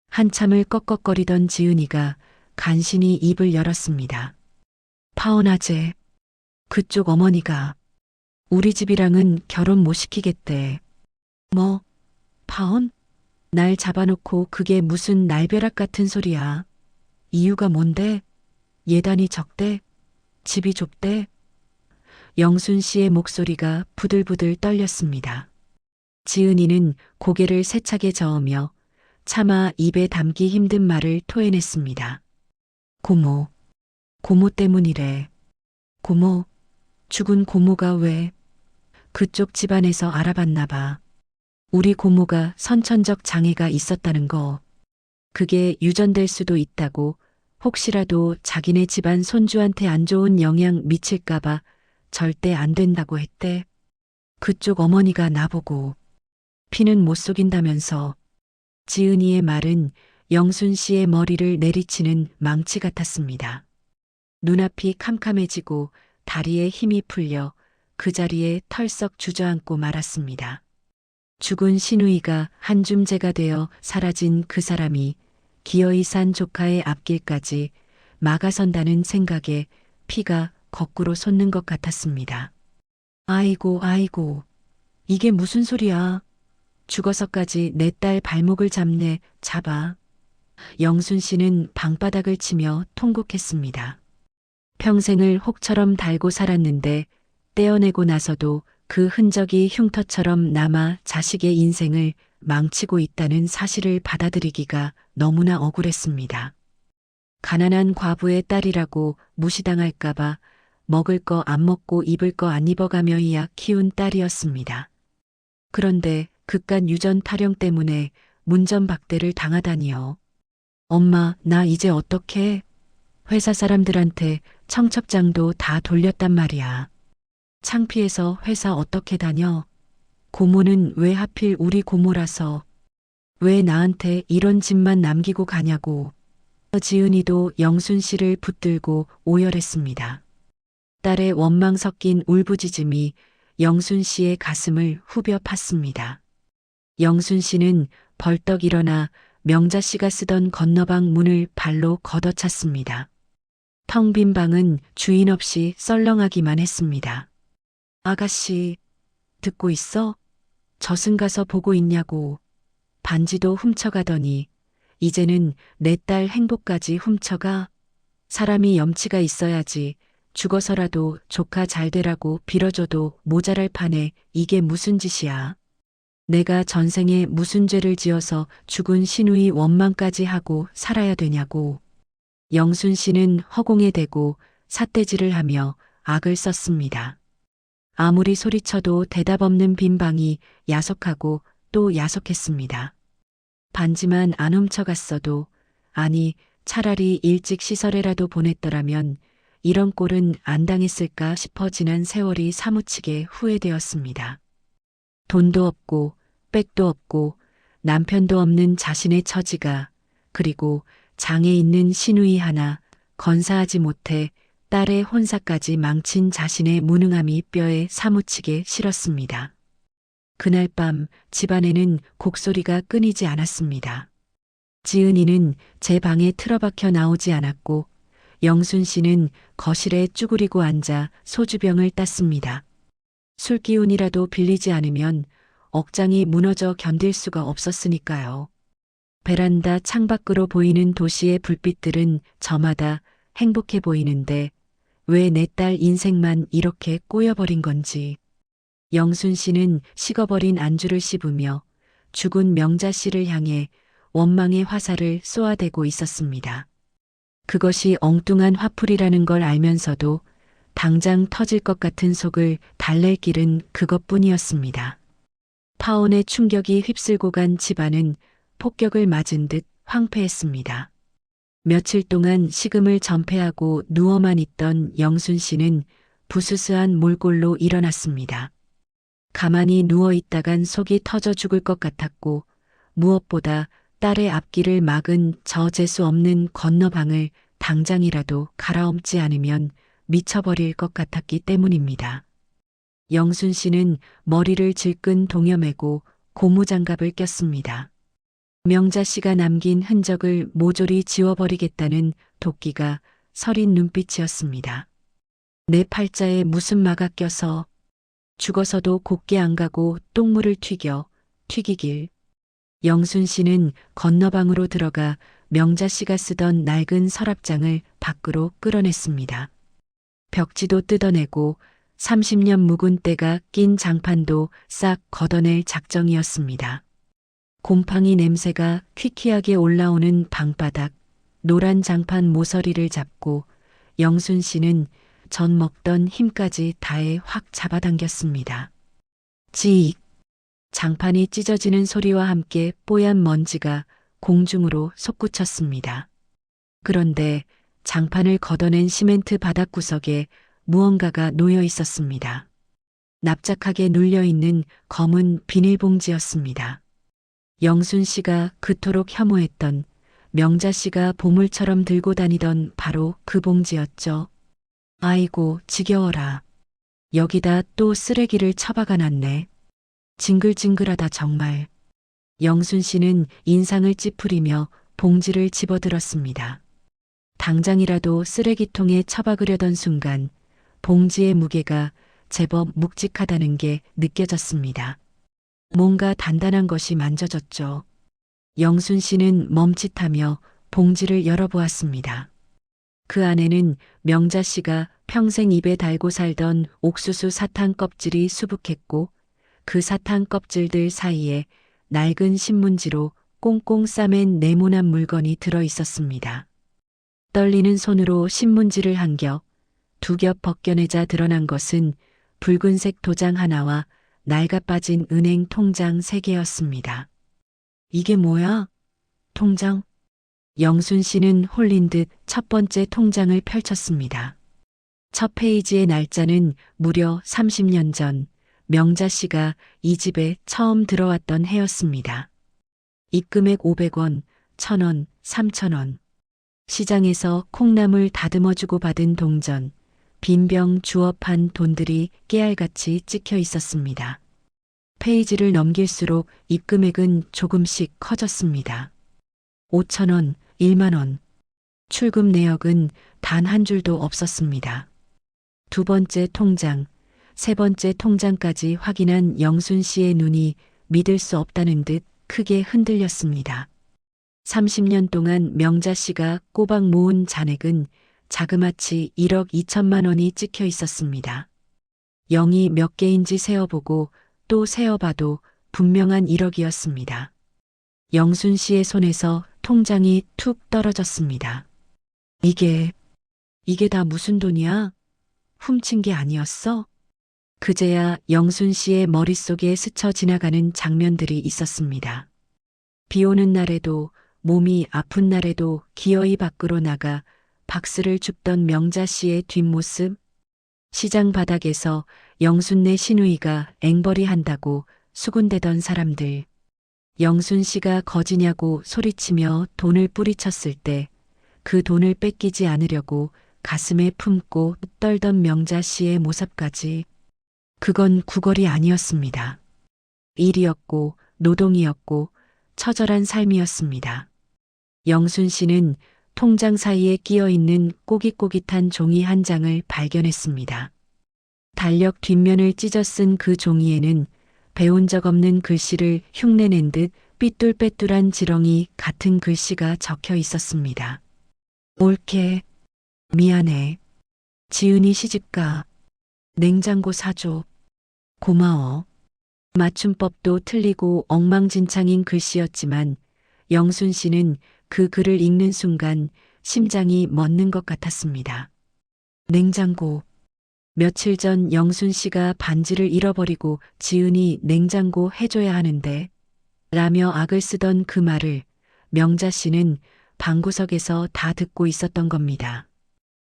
한참을 꺽꺽거리던 지은이가 간신히 입을 열었습니다. 파언아재, 그쪽 어머니가 우리 집이랑은 결혼 못 시키겠대. 뭐, 파언? 날 잡아놓고 그게 무슨 날벼락 같은 소리야. 이유가 뭔데? 예단이 적대? 집이 좁대? 영순 씨의 목소리가 부들부들 떨렸습니다. 지은이는 고개를 세차게 저으며 차마 입에 담기 힘든 말을 토해냈습니다. 고모, 고모 때문이래. 고모, 죽은 고모가 왜? 그쪽 집안에서 알아봤나 봐. 우리 고모가 선천적 장애가 있었다는 거. 그게 유전될 수도 있다고 혹시라도 자기네 집안 손주한테 안 좋은 영향 미칠까봐 절대 안 된다고 했대. 그쪽 어머니가 나보고 피는 못 속인다면서. 지은이의 말은 영순 씨의 머리를 내리치는 망치 같았습니다. 눈앞이 캄캄해지고 다리에 힘이 풀려 그 자리에 털썩 주저앉고 말았습니다. 죽은 시누이가 한 줌재가 되어 사라진 그 사람이 기어이 산 조카의 앞길까지 막아선다는 생각에 피가 거꾸로 솟는 것 같았습니다. 아이고, 아이고, 이게 무슨 소리야. 죽어서까지 내 딸 발목을 잡아. 영순 씨는 방바닥을 치며 통곡했습니다. 평생을 혹처럼 달고 살았는데 떼어내고 나서도 그 흔적이 흉터처럼 남아 자식의 인생을 망치고 있다는 사실을 받아들이기가 너무나 억울했습니다. 가난한 과부의 딸이라고 무시당할까봐 먹을 거 안 먹고 입을 거 안 입어가며야 키운 딸이었습니다. 그런데 그깟 유전 타령 때문에 문전박대를 당하다니요. 엄마, 나 이제 어떡해? 회사 사람들한테 청첩장도 다 돌렸단 말이야. 창피해서 회사 어떻게 다녀? 고모는 왜 하필 우리 고모라서 왜 나한테 이런 짐만 남기고 가냐고. 지은이도 영순 씨를 붙들고 오열했습니다. 딸의 원망 섞인 울부짖음이 영순 씨의 가슴을 후벼 팠습니다. 영순 씨는 벌떡 일어나 명자 씨가 쓰던 건너방 문을 발로 걷어찼습니다. 텅 빈 방은 주인 없이 썰렁하기만 했습니다. 아가씨, 듣고 있어? 저승 가서 보고 있냐고. 반지도 훔쳐가더니 이제는 내 딸 행복까지 훔쳐가. 사람이 염치가 있어야지. 죽어서라도 조카 잘 되라고 빌어줘도 모자랄 판에 이게 무슨 짓이야. 내가 전생에 무슨 죄를 지어서 죽은 시누이 원망까지 하고 살아야 되냐고. 영순 씨는 허공에 대고 삿대질을 하며 악을 썼습니다. 아무리 소리쳐도 대답 없는 빈 방이 야속하고 또 야속했습니다. 반지만 안 훔쳐갔어도, 아니 차라리 일찍 시설에라도 보냈더라면 이런 꼴은 안 당했을까 싶어 지난 세월이 사무치게 후회되었습니다. 돈도 없고 백도 없고 남편도 없는 자신의 처지가, 그리고 장애 있는 시누이 하나 건사하지 못해 딸의 혼사까지 망친 자신의 무능함이 뼈에 사무치게 싫었습니다. 그날 밤 집안에는 곡소리가 끊이지 않았습니다. 지은이는 제 방에 틀어박혀 나오지 않았고 영순 씨는 거실에 쭈그리고 앉아 소주병을 땄습니다. 술기운이라도 빌리지 않으면 억장이 무너져 견딜 수가 없었으니까요. 베란다 창밖으로 보이는 도시의 불빛들은 저마다 행복해 보이는데 왜 내 딸 인생만 이렇게 꼬여버린 건지. 영순 씨는 식어버린 안주를 씹으며 죽은 명자 씨를 향해 원망의 화살을 쏘아대고 있었습니다. 그것이 엉뚱한 화풀이라는 걸 알면서도 당장 터질 것 같은 속을 달랠 길은 그것뿐이었습니다. 파혼의 충격이 휩쓸고 간 집안은 폭격을 맞은 듯 황폐했습니다. 며칠 동안 식음을 전폐하고 누워만 있던 영순 씨는 부스스한 몰골로 일어났습니다. 가만히 누워 있다간 속이 터져 죽을 것 같았고 무엇보다 딸의 앞길을 막은 저 재수 없는 건너방을 당장이라도 갈아엎지 않으면 미쳐버릴 것 같았기 때문입니다. 영순 씨는 머리를 질끈 동여매고 고무장갑을 꼈습니다. 명자 씨가 남긴 흔적을 모조리 지워버리겠다는 도끼가 서린 눈빛이었습니다. 내 팔자에 무슨 마가 껴서 죽어서도 곱게 안 가고 똥물을 튀기길. 영순 씨는 건너방으로 들어가 명자 씨가 쓰던 낡은 서랍장을 밖으로 끌어냈습니다. 벽지도 뜯어내고 30년 묵은 때가 낀 장판도 싹 걷어낼 작정이었습니다. 곰팡이 냄새가 퀴퀴하게 올라오는 방바닥, 노란 장판 모서리를 잡고 영순 씨는 전 먹던 힘까지 다해 확 잡아당겼습니다. 지익! 장판이 찢어지는 소리와 함께 뽀얀 먼지가 공중으로 솟구쳤습니다. 그런데 장판을 걷어낸 시멘트 바닥구석에 무언가가 놓여 있었습니다. 납작하게 눌려있는 검은 비닐봉지였습니다. 영순 씨가 그토록 혐오했던, 명자 씨가 보물처럼 들고 다니던 바로 그 봉지였죠. 아이고 지겨워라. 여기다 또 쓰레기를 처박아 놨네. 징글징글하다 정말. 영순 씨는 인상을 찌푸리며 봉지를 집어들었습니다. 당장이라도 쓰레기통에 처박으려던 순간 봉지의 무게가 제법 묵직하다는 게 느껴졌습니다. 뭔가 단단한 것이 만져졌죠. 영순 씨는 멈칫하며 봉지를 열어보았습니다. 그 안에는 명자 씨가 평생 입에 달고 살던 옥수수 사탕 껍질이 수북했고 그 사탕 껍질들 사이에 낡은 신문지로 꽁꽁 싸맨 네모난 물건이 들어 있었습니다. 떨리는 손으로 신문지를 한 겹, 두 겹 벗겨내자 드러난 것은 붉은색 도장 하나와 낡아 빠진 은행 통장 3개였습니다. 이게 뭐야? 통장? 영순 씨는 홀린 듯 첫 번째 통장을 펼쳤습니다. 첫 페이지의 날짜는 무려 30년 전 명자 씨가 이 집에 처음 들어왔던 해였습니다. 입금액 500원, 1000원, 3000원. 시장에서 콩나물 다듬어주고 받은 동전, 빈병 주워 판 돈들이 깨알같이 찍혀 있었습니다. 페이지를 넘길수록 입금액은 조금씩 커졌습니다. 5,000원, 1만원. 출금 내역은 단 한 줄도 없었습니다. 두 번째 통장, 세 번째 통장까지 확인한 영순 씨의 눈이 믿을 수 없다는 듯 크게 흔들렸습니다. 30년 동안 명자 씨가 꼬박 모은 잔액은 자그마치 1억 2천만 원이 찍혀 있었습니다. 0이 몇 개인지 세어보고 또 세어봐도 분명한 1억이었습니다. 영순 씨의 손에서 통장이 툭 떨어졌습니다. 이게 다 무슨 돈이야? 훔친 게 아니었어? 그제야 영순 씨의 머릿속에 스쳐 지나가는 장면들이 있었습니다. 비 오는 날에도 몸이 아픈 날에도 기어이 밖으로 나가 박스를 줍던 명자 씨의 뒷모습, 시장 바닥에서 영순네 시누이가 앵벌이 한다고 수군대던 사람들, 영순 씨가 거지냐고 소리치며 돈을 뿌리쳤을 때 그 돈을 뺏기지 않으려고 가슴에 품고 떨던 명자 씨의 모습까지. 그건 구걸이 아니었습니다. 일이었고 노동이었고 처절한 삶이었습니다. 영순 씨는 통장 사이에 끼어 있는 꼬깃꼬깃한 종이 한 장을 발견했습니다. 달력 뒷면을 찢어 쓴 그 종이에는 배운 적 없는 글씨를 흉내낸 듯 삐뚤빼뚤한 지렁이 같은 글씨가 적혀 있었습니다. 옳게, 미안해. 지은이 시집가. 냉장고 사줘. 고마워. 맞춤법도 틀리고 엉망진창인 글씨였지만 영순 씨는 그 글을 읽는 순간 심장이 멎는 것 같았습니다. 냉장고. 며칠 전 영순 씨가 반지를 잃어버리고 지은이 냉장고 해줘야 하는데 라며 악을 쓰던 그 말을 명자 씨는 방구석에서 다 듣고 있었던 겁니다.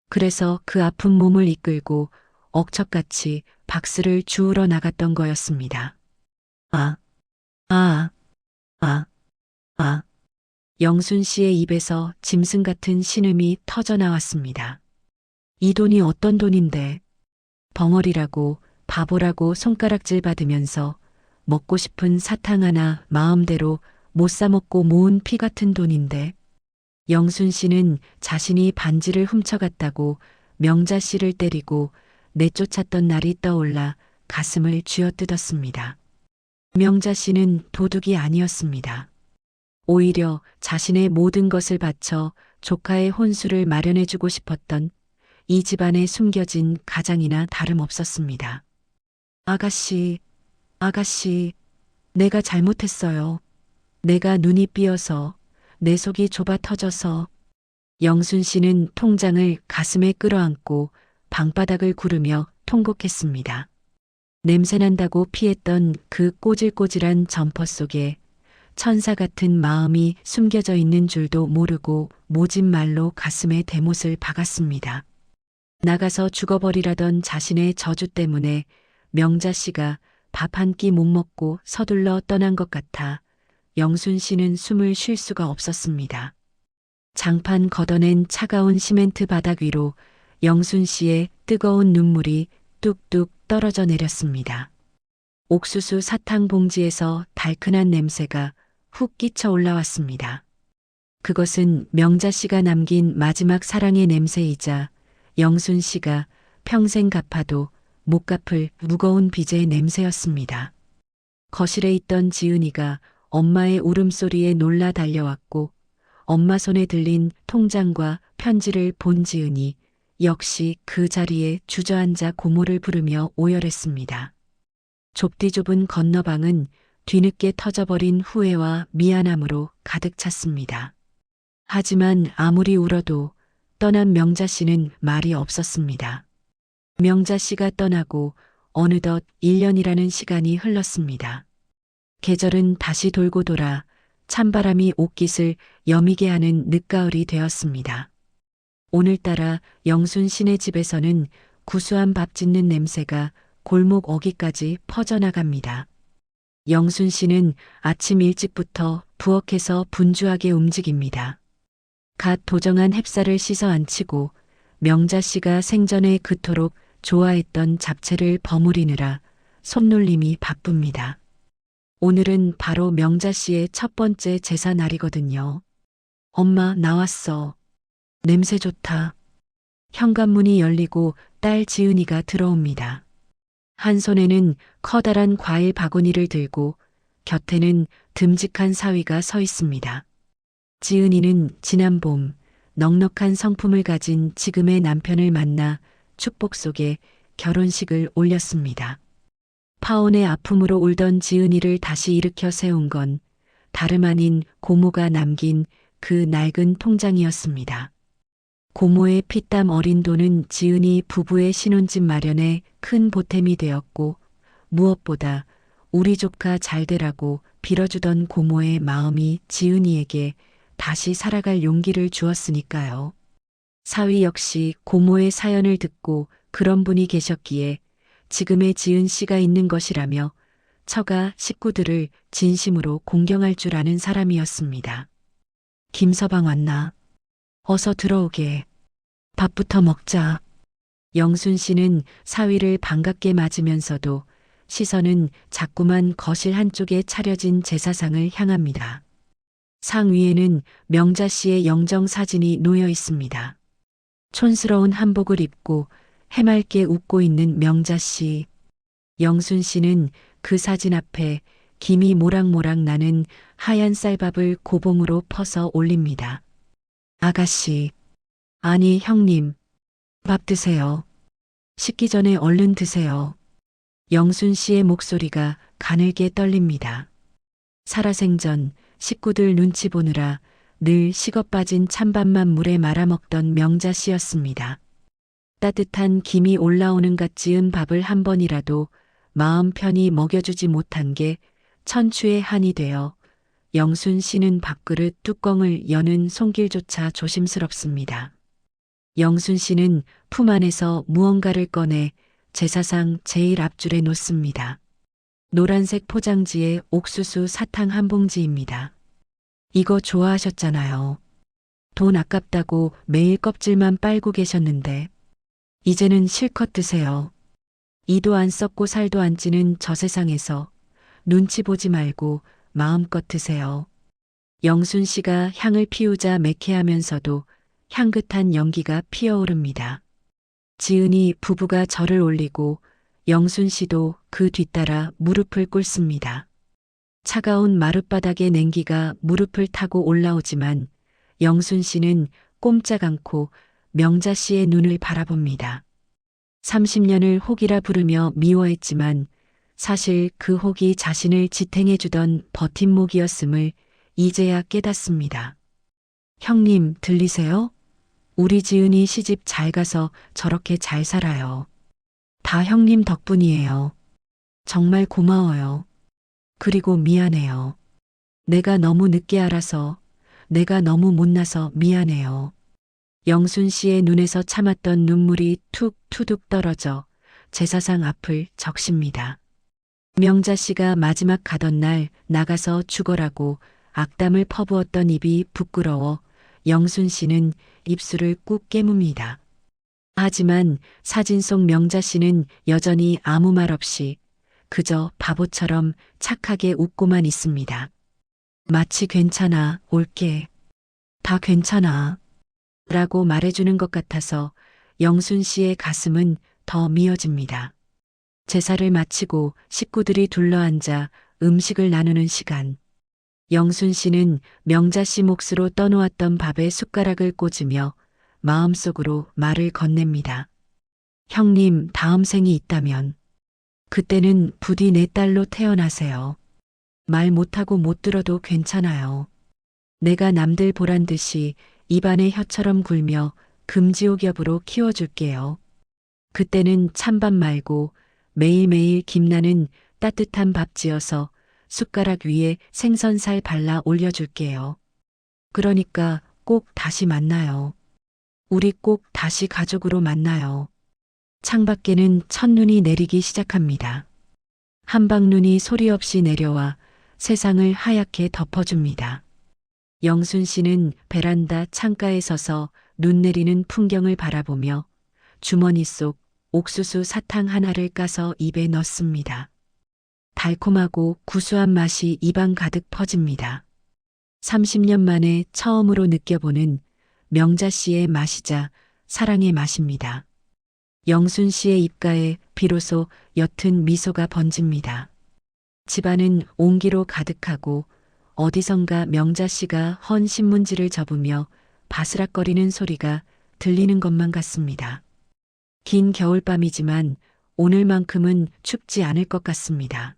그래서 그 아픈 몸을 이끌고 억척같이 박스를 주우러 나갔던 거였습니다. 아, 아, 아, 아. 영순 씨의 입에서 짐승 같은 신음이 터져 나왔습니다. 이 돈이 어떤 돈인데? 벙어리라고 바보라고 손가락질 받으면서 먹고 싶은 사탕 하나 마음대로 못 사 먹고 모은 피 같은 돈인데 영순 씨는 자신이 반지를 훔쳐갔다고 명자 씨를 때리고 내쫓았던 날이 떠올라 가슴을 쥐어뜯었습니다. 명자 씨는 도둑이 아니었습니다. 오히려 자신의 모든 것을 바쳐 조카의 혼수를 마련해주고 싶었던 이 집안에 숨겨진 가장이나 다름없었습니다. 아가씨, 아가씨, 내가 잘못했어요. 내가 눈이 삐어서, 내 속이 좁아 터져서. 영순 씨는 통장을 가슴에 끌어안고 방바닥을 구르며 통곡했습니다. 냄새난다고 피했던 그 꼬질꼬질한 점퍼 속에 천사 같은 마음이 숨겨져 있는 줄도 모르고 모진 말로 가슴에 대못을 박았습니다. 나가서 죽어버리라던 자신의 저주 때문에 명자 씨가 밥 한 끼 못 먹고 서둘러 떠난 것 같아 영순 씨는 숨을 쉴 수가 없었습니다. 장판 걷어낸 차가운 시멘트 바닥 위로 영순 씨의 뜨거운 눈물이 뚝뚝 떨어져 내렸습니다. 옥수수 사탕 봉지에서 달큰한 냄새가 훅 끼쳐 올라왔습니다. 그것은 명자 씨가 남긴 마지막 사랑의 냄새이자 영순 씨가 평생 갚아도 못 갚을 무거운 빚의 냄새였습니다. 거실에 있던 지은이가 엄마의 울음소리에 놀라 달려왔고 엄마 손에 들린 통장과 편지를 본 지은이 역시 그 자리에 주저앉아 고모를 부르며 오열했습니다. 좁디 좁은 건너방은 뒤늦게 터져버린 후회와 미안함으로 가득 찼습니다. 하지만 아무리 울어도 떠난 명자 씨는 말이 없었습니다. 명자 씨가 떠나고 어느덧 1년이라는 시간이 흘렀습니다. 계절은 다시 돌고 돌아 찬바람이 옷깃을 여미게 하는 늦가을이 되었습니다. 오늘따라 영순 씨네 집에서는 구수한 밥 짓는 냄새가 골목 어귀까지 퍼져나갑니다. 영순 씨는 아침 일찍부터 부엌에서 분주하게 움직입니다. 갓 도정한 햅쌀을 씻어 안치고 명자 씨가 생전에 그토록 좋아했던 잡채를 버무리느라 손놀림이 바쁩니다. 오늘은 바로 명자 씨의 첫 번째 제사 날이거든요. 엄마 나왔어. 냄새 좋다. 현관문이 열리고 딸 지은이가 들어옵니다. 한 손에는 커다란 과일 바구니를 들고 곁에는 듬직한 사위가 서 있습니다. 지은이는 지난 봄 넉넉한 성품을 가진 지금의 남편을 만나 축복 속에 결혼식을 올렸습니다. 파혼의 아픔으로 울던 지은이를 다시 일으켜 세운 건 다름 아닌 고모가 남긴 그 낡은 통장이었습니다. 고모의 피땀 어린 돈은 지은이 부부의 신혼집 마련에 큰 보탬이 되었고 무엇보다 우리 조카 잘 되라고 빌어주던 고모의 마음이 지은이에게 다시 살아갈 용기를 주었으니까요. 사위 역시 고모의 사연을 듣고 그런 분이 계셨기에 지금의 지은 씨가 있는 것이라며 처가 식구들을 진심으로 공경할 줄 아는 사람이었습니다. 김서방 왔나? 어서 들어오게. 밥부터 먹자. 영순 씨는 사위를 반갑게 맞으면서도 시선은 자꾸만 거실 한쪽에 차려진 제사상을 향합니다. 상 위에는 명자 씨의 영정 사진이 놓여 있습니다. 촌스러운 한복을 입고 해맑게 웃고 있는 명자 씨. 영순 씨는 그 사진 앞에 김이 모락모락 나는 하얀 쌀밥을 고봉으로 퍼서 올립니다. 아가씨, 아니 형님, 밥 드세요. 식기 전에 얼른 드세요. 영순 씨의 목소리가 가늘게 떨립니다. 살아생전 식구들 눈치 보느라 늘 식어 빠진 찬밥만 물에 말아먹던 명자 씨였습니다. 따뜻한 김이 올라오는 갓 지은 밥을 한 번이라도 마음 편히 먹여주지 못한 게 천추의 한이 되어 영순 씨는 밥그릇 뚜껑을 여는 손길조차 조심스럽습니다. 영순 씨는 품 안에서 무언가를 꺼내 제사상 제일 앞줄에 놓습니다. 노란색 포장지에 옥수수 사탕 한 봉지입니다. 이거 좋아하셨잖아요. 돈 아깝다고 매일 껍질만 빨고 계셨는데 이제는 실컷 드세요. 이도 안 썩고 살도 안 찌는 저 세상에서 눈치 보지 말고 마음껏 드세요. 영순 씨가 향을 피우자 매캐하면서도 향긋한 연기가 피어오릅니다. 지은이 부부가 절을 올리고 영순 씨도 그 뒤따라 무릎을 꿇습니다. 차가운 마룻바닥의 냉기가 무릎을 타고 올라오지만 영순 씨는 꼼짝 않고 명자 씨의 눈을 바라봅니다. 30년을 혹이라 부르며 미워했지만 사실 그 혹이 자신을 지탱해주던 버팀목이었음을 이제야 깨닫습니다. 형님, 들리세요? 우리 지은이 시집 잘 가서 저렇게 잘 살아요. 다 형님 덕분이에요. 정말 고마워요. 그리고 미안해요. 내가 너무 늦게 알아서, 내가 너무 못나서 미안해요. 영순 씨의 눈에서 참았던 눈물이 툭 투둑 떨어져 제사상 앞을 적십니다. 명자 씨가 마지막 가던 날 나가서 죽어라고 악담을 퍼부었던 입이 부끄러워 영순 씨는 입술을 꾹 깨뭅니다. 하지만 사진 속 명자 씨는 여전히 아무 말 없이 그저 바보처럼 착하게 웃고만 있습니다. 마치 괜찮아, 올게. 다 괜찮아. 라고 말해주는 것 같아서 영순 씨의 가슴은 더 미어집니다. 제사를 마치고 식구들이 둘러앉아 음식을 나누는 시간. 영순 씨는 명자 씨 몫으로 떠놓았던 밥에 숟가락을 꽂으며 마음속으로 말을 건넵니다. 형님, 다음 생이 있다면 그때는 부디 내 딸로 태어나세요. 말 못하고 못 들어도 괜찮아요. 내가 남들 보란 듯이 입안에 혀처럼 굴며 금지옥엽으로 키워줄게요. 그때는 찬밥 말고 매일매일 김나는 따뜻한 밥 지어서 숟가락 위에 생선살 발라 올려줄게요. 그러니까 꼭 다시 만나요. 우리 꼭 다시 가족으로 만나요. 창밖에는 첫눈이 내리기 시작합니다. 한방눈이 소리 없이 내려와 세상을 하얗게 덮어줍니다. 영순 씨는 베란다 창가에 서서 눈 내리는 풍경을 바라보며 주머니 속 옥수수 사탕 하나를 까서 입에 넣습니다. 달콤하고 구수한 맛이 입안 가득 퍼집니다. 30년 만에 처음으로 느껴보는 명자 씨의 맛이자 사랑의 맛입니다. 영순 씨의 입가에 비로소 옅은 미소가 번집니다. 집안은 온기로 가득하고 어디선가 명자 씨가 헌 신문지를 접으며 바스락거리는 소리가 들리는 것만 같습니다. 긴 겨울밤이지만 오늘만큼은 춥지 않을 것 같습니다.